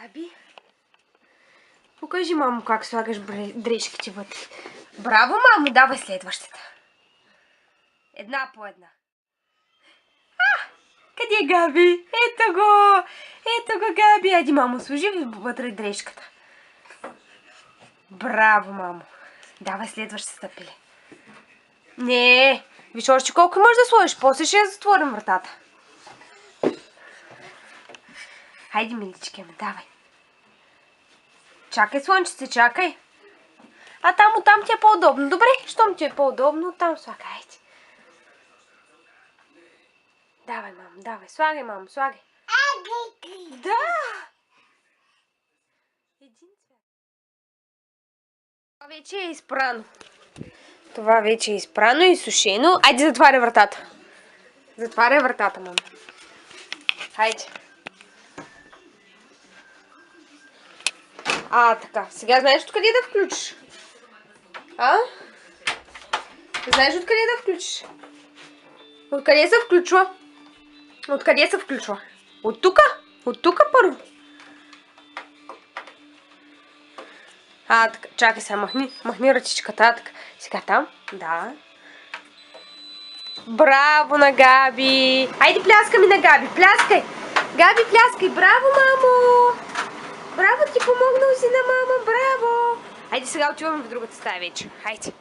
Габи, покажи, мамо, как слагаш дрежките вътре. Браво, мамо, давай следващата. Една по една. Къде е Габи? Ето го! Ето го, Габи! Айди, мамо, сложи вътре дрежката. Браво, мамо. Давай следващата пиле. Не, виж още колко можеш да сложиш. После ще я затворим вратата. Хайде, милички, давай. Чакай, слънчице, чакай. А там ти е по-удобно. Добре, щом ти е по-удобно, там слагай. Айде. Давай, мамо, давай. Слагай, мамо, слагай. Да! Един цвят. Това вече е изпрано. Това вече е изпрано и сушено. Айде, затваря вратата. Затваря вратата, мамо. Хайде. Така. Сега знаеш откъде да включиш? Знаеш откъде да включиш? Откъде се включва? Откъде се включва? От тука? От тука първо. Така. Чакай сега, махни ръчичката. Така. Сега там. Да. Браво на Габи! Айде, пляскай ми на Габи. Пляскай! Габи, пляскай! Браво, мамо! Браво, ти помогнал си на мама! Браво! Айде, сега отиваме в другата стая вече. Хайде.